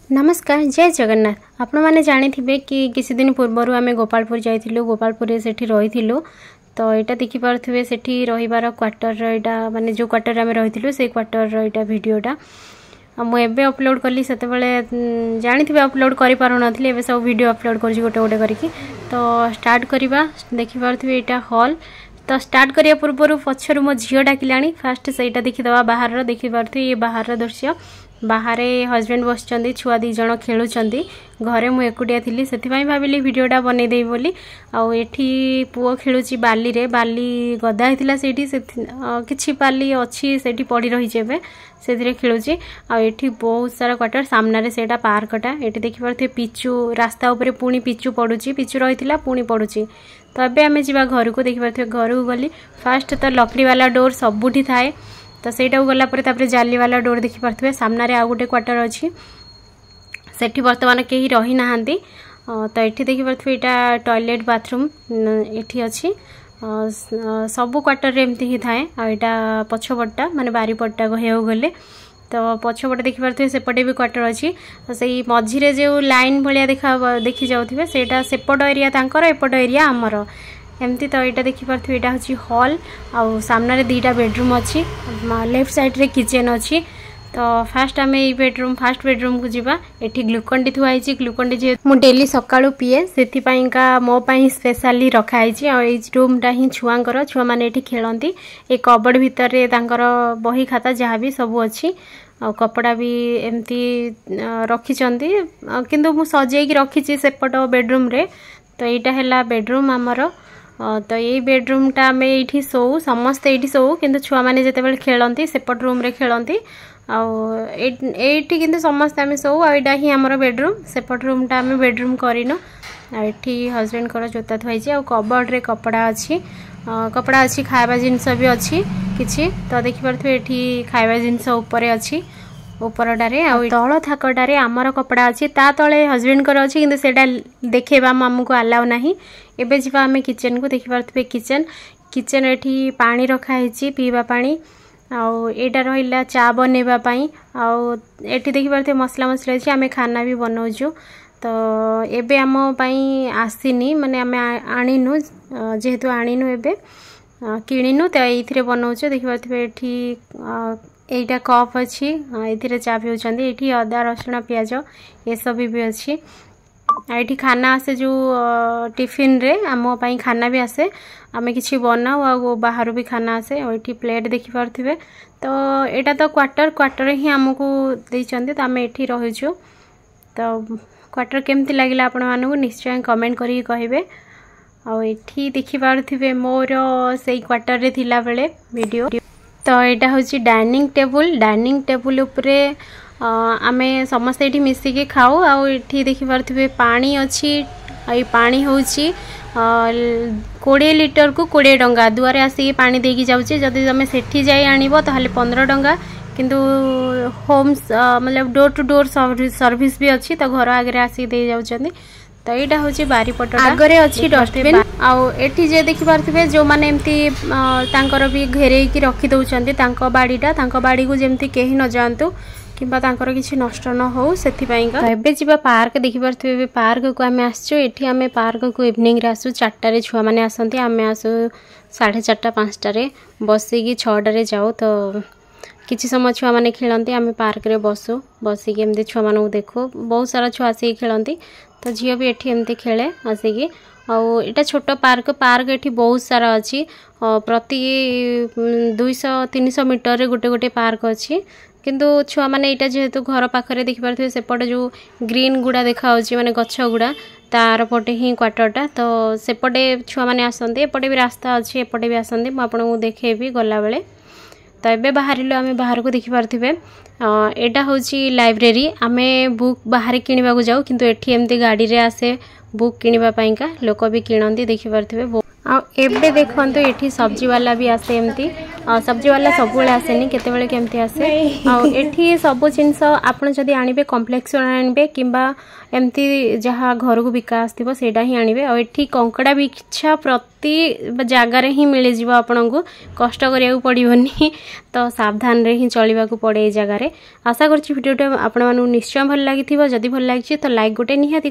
नमस्कार, जय जगन्नाथ। आपण मैंने जानी थे कि किसी दिन पूर्वर आम गोपालपुर जाइलु। गोपालपुर से रही तो यहाँ देखिपे से रहीबार क्वार्टर यहाँ माने जो क्वार्टर आम रही से क्वार्टर यहाँ वीडियोटा मुझे अपलोड कली से जानी थे अपलोड कर पार नी सब वीडियो अपलोड कर गोटे गोटे करके तो स्टार्ट करवा देखिपे यहाँ हॉल तो स्टार्ट करिया पूर्व पछर मो झील डाकिला फास्ट से देखीदे बाहर देखिपे ये बाहर दृश्य बाहर हजबैंड बस छुआ दी जन खेलुंट घरे मुझे एकुटिया थी से भाविली भिडटा बनईदे बोली आठी पुओ खेलुची बाली रे बाली गदा होता से कि बाली अच्छी से पड़ी रही से खेलुची आठी बहुत सारा क्वार्टर सामने से पार्कटा ये देखिपे पिचु रास्ता उपर पुणी पिचु पड़ुची पिचु रही पुणी पड़ुची तो ये आम जा घर को देखिपे घर को गली फास्ट तो लकड़ी वाला डोर सबुठी थाए तो सहीटा गलापर जाली वाला डोर देखिपे सामने आउ गोटे क्वार्टर अच्छी सेठी बर्तमान कहीं रही ना तो ये देखिपे यहाँ टॉयलेट बाथरूम ये अच्छी सबू क्वार्टर एमती ही थाए यहाँ पछपटा माने बारीपटा कह गले तो पछपटे देखिपे सेपटे भी क्वार्टर अच्छी से मझीरे जो लाइन भाया देखी जाऊे से सेपट एरिया तांकर एपट एरिया आमर एमती तो यहाँ देखिपे यहाँ हूँ हॉल आउ सामने दीटा बेडरूम अच्छी लेफ्ट साइड रे किचन अच्छी तो फास्ट आम ये बेडरूम फास्ट बेडरूम को जीवा एठी ग्लूकोन डी थुआई ग्लूकोन डी मु डेली सकाळू पिए सेथिपाइका मो पाई स्पेशली रखाई और ये रूमटा ही छुआंकर छुआ मैंने ये खेलती ये कबड़ भितर बही खाता जहाँ भी सब अच्छी आ कपड़ा भी एमती रखिंट किंतु मु सजेक रखी सेपट बेडरूम रे तो यहाँ है बेडरूम आमर तो ये बेडरूमटा आम ये शोऊ समस्ते ये शोऊ कि छुआ मैंने जिते खेलती सेपट रूम रे खेलती आईटी कि समस्ते आम शोऊ आईटा ही आमर बेडरूम सेपट रूमटा आम बेडरूम करनु आईटी हजबैंड को जोता थुआई कबर्ड रे कपड़ा अच्छी खाଇବା जिनस भी अच्छी किछि तो देखिपे ये खाଇବା जिनस उपर अच्छी उपरटारे तल थाकटारे आमर कपड़ा अच्छी ता तले हजबैंड कर अच्छी किंतु सेटा देखेबा आमको अलाउ नाही। एबे जिबा आमे किचन को देखिपे किचन एठी पानी रखाई पीवा पानी आउ एटा रहिला चा बनेबा पई आउ एठी देखिपे मसला मसला अछि आमे खाना भी बनाउछु तो एबे आम पई आसीनी माने आमे आनिनु जेहेतु आनिनु एबे किनिनु तो एथिरे बनाउछु देखिपे एठी एटा कप अच्छी ये चा पिउछंदी एठी अदा रसुण प्याज ये सब भी अच्छी ये खाना आसे जो टिफिन रे आम पाई खाना भी आसे आमे किछि बनाऊ आ बाहर भी खाना आसे और ये प्लेट देखि पारथिबे तो एटा तो क्वार्टर ही आमको देइछंदी तो आमे एठी रहिछु तो क्वार्टर केमती लागिला आपण मानू निश्चय कमेंट करी कहिबे आ एठी देखि पारथिबे मोर सेई क्वार्टर रे थिला बेले वीडियो तो यहाँ हूँ डाइनिंग टेबुल उपरे आमे समस्ते ये मिसिकी खाऊ आठी देखिपे पानी अच्छी ये पानी हूँ 20 लिटर को 20 टंका दुआरे आसिक पानी देकी जाऊँचे जदि तुम सेठी जाई आनिबो ताहले 15 टंका किंतु होम्स मतलब डोर टू डोर सर्विस भी अच्छी तो घर आगे आसिक दे जाउछंदी तो यहाँ हूँ बारीपट आगे अच्छी डस्टबिन आठी जे देखिपे जो मैंने एमती भी घेरे रखी दौरान बाड़ी को जमती कहीं न जातु कि किसी नष्ट न हो से जी पार्क देखिपे पार्क को आम आसचु आम पार्क को इवनिंग आसू 4टारे छुआ मैंने आसती आम आसू 4:30 5टारे बसिकी 6टारे जाऊ तो किसी समय छुआ मैंने खेलती आम पार्क रे बसु बसिकी एमती छुआ मानू देखू बहुत सारा छुआ आसिक खेलती तो झील भी एठी एमती खेले आसिकी आटा छोट पार्क एठी बहुत सारा अच्छी प्रति 200-300 मीटर रे गोटे गोटे पार्क अच्छी किंतु छुआ मैंने यहाँ जेहेतु घर पाखे देखिपे सेपटे जो ग्रीन गुड़ा देखा माने गछ गुड़ा तार पटे ही क्वार्टरटा तो सेपटे छुआ मैंने आसती एपटे भी रास्ता अच्छी एपटे भी आसती मुझे देखेबी गला बेले तो ये बाहर आम बाहर को देखिपे यहाँ हूँ लाइब्रेरी आम बुक बाहर किणवा जाऊ किंतु एठी एमती गाड़ी रे आसे बुक किणवापाईका लोक भी किणती देखिपे एबे देखंतु एठी सब्जी वाला भी आसे एमती सब्जी वाला सब आसेनी केतेबेले केमती आसे एठी सब जिनस आपण जदि आनिबे कॉम्प्लेक्स आनिबे किंबा एमती जहाँ घर को बिका आसथिबो सेटा ही आनिबे और एठी कंकड़ा बिछा प्रति जगार ही मिल जिवो आपन को कष्ट करिया पड़िबोनी तो सावधान रे ही चलिबा को पड़े ए जगार आशा करछि वीडियोटा आपण मानु निश्चय भल लागिथिबो जदि भल लागिछि तो लाइक गोटे निहाती